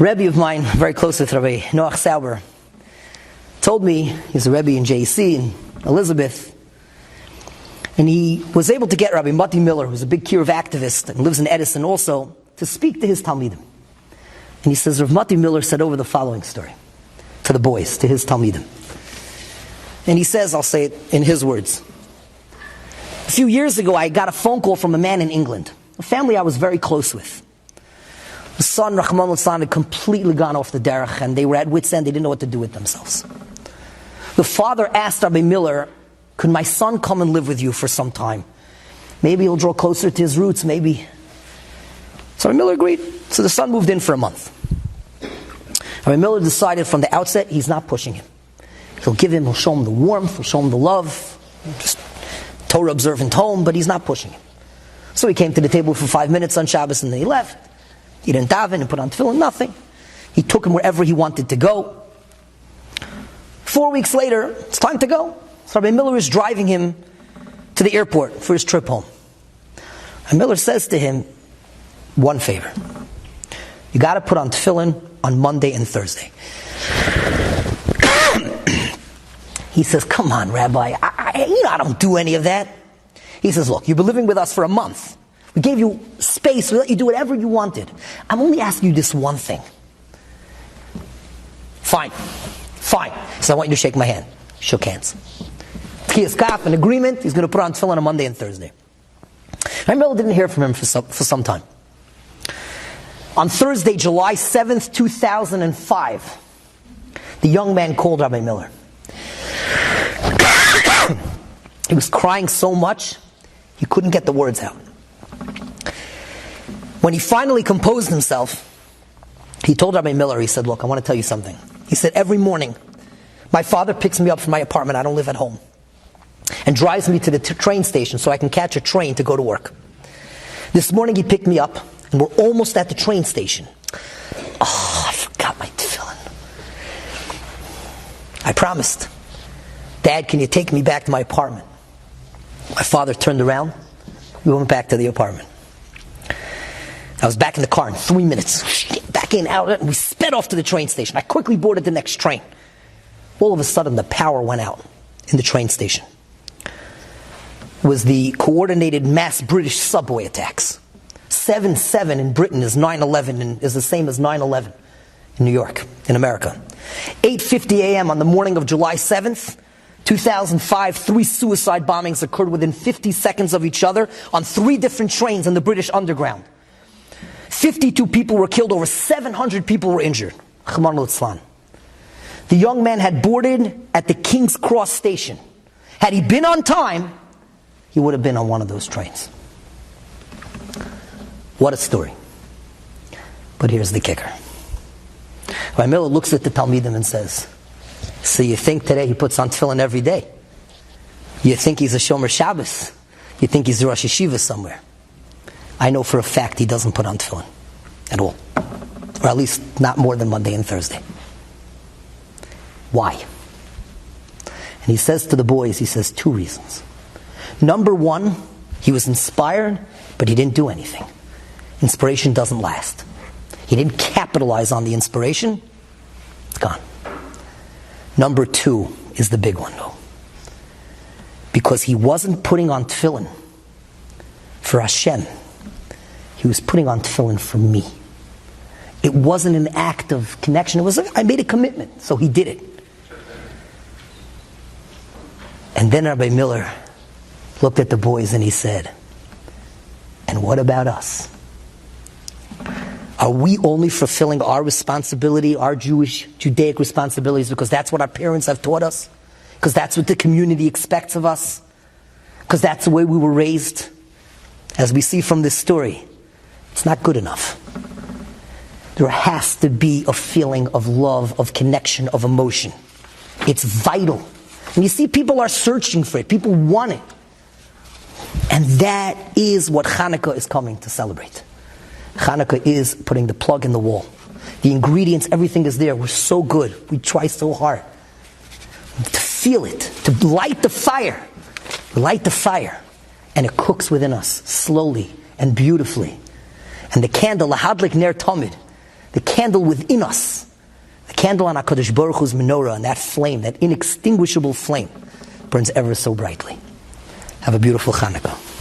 Rebbe of mine, very close with Rabbi Noach Sauber, told me, he's a Rebbe in JC in Elizabeth, and he was able to get Rabbi Mati Miller, who's a big Kiruv activist and lives in Edison also, to speak to his Talmidim. And he says, Rav Mati Miller said over the following story to the boys, to his Talmidim. And he says, I'll say it in his words. A few years ago, I got a phone call from a man in England, a family I was very close with. The son, Rahman al-San, had completely gone off the derech, and they were at wit's end. They didn't know what to do with themselves. The father asked Rabbi Miller, could my son come and live with you for some time? Maybe he'll draw closer to his roots, maybe. So Rabbi Miller agreed. So the son moved in for a month. Rabbi Miller decided from the outset, he's not pushing him. He'll show him the warmth, he'll show him the love, just Torah observant home, but he's not pushing him. So he came to the table for 5 minutes on Shabbos and then he left. He didn't daven and put on tefillin, nothing. He took him wherever he wanted to go. 4 weeks later, it's time to go. So Rabbi Miller is driving him to the airport for his trip home. And Miller says to him, one favor. You got to put on tefillin on Monday and Thursday. He says, come on, Rabbi, I don't do any of that. He says, look, you've been living with us for a month. We gave you space. We let you do whatever you wanted. I'm only asking you this one thing. Fine. So I want you to shake my hand. Shook hands. Tchiyas, an agreement. He's going to put on tefillin on Monday and Thursday. I really didn't hear from him for some time. On Thursday, July 7th, 2005, the young man called Rabbi Miller. He was crying so much, he couldn't get the words out. When he finally composed himself, he told Rabbi Miller, he said, look, I want to tell you something. He said, every morning, my father picks me up from my apartment, I don't live at home, and drives me to the train station so I can catch a train to go to work. This morning he picked me up, and we're almost at the train station. Oh, I forgot my tefillin. I promised, Dad, can you take me back to my apartment? My father turned around, we went back to the apartment. I was back in the car in 3 minutes. Back in, out, and we sped off to the train station. I quickly boarded the next train. All of a sudden, the power went out in the train station. It was the coordinated mass British subway attacks. 7/7 in Britain is 9/11 and is the same as 9/11 in New York, in America. 8:50 a.m. on the morning of July 7th, 2005, 3 suicide bombings occurred within 50 seconds of each other on 3 different trains in the British Underground. 52 people were killed, over 700 people were injured. Chman al-Islam. The young man had boarded at the King's Cross station. Had he been on time, he would have been on one of those trains. What a story. But here's the kicker. Rabbi Miller looks at the Talmidim and says, so you think today he puts on tefillin every day? You think he's a Shomer Shabbos? You think he's a Rosh Yeshiva somewhere? I know for a fact he doesn't put on tefillin at all. Or at least not more than Monday and Thursday. Why? And he says to the boys, he says 2 reasons. Number 1, he was inspired, but he didn't do anything. Inspiration doesn't last. He didn't capitalize on the inspiration. It's gone. Number 2 is the big one, though. Because he wasn't putting on tefillin for Hashem. He was putting on tefillin for me. It wasn't an act of connection. It was, I made a commitment, so he did it. And then Rabbi Miller looked at the boys and he said, and what about us? Are we only fulfilling our responsibility, our Judaic responsibilities, because that's what our parents have taught us? Because that's what the community expects of us? Because that's the way we were raised? As we see from this story, it's not good enough. There has to be a feeling of love, of connection, of emotion. It's vital. And you see, people are searching for it. People want it. And that is what Hanukkah is coming to celebrate. Hanukkah is putting the plug in the wall. The ingredients, everything is there. We're so good. We try so hard to feel it, to light the fire. We light the fire, and it cooks within us slowly and beautifully. And the candle, lahadlik ner tamid, the candle within us, the candle on HaKadosh Baruch Hu's menorah, and that flame, that inextinguishable flame, burns ever so brightly. Have a beautiful Hanukkah.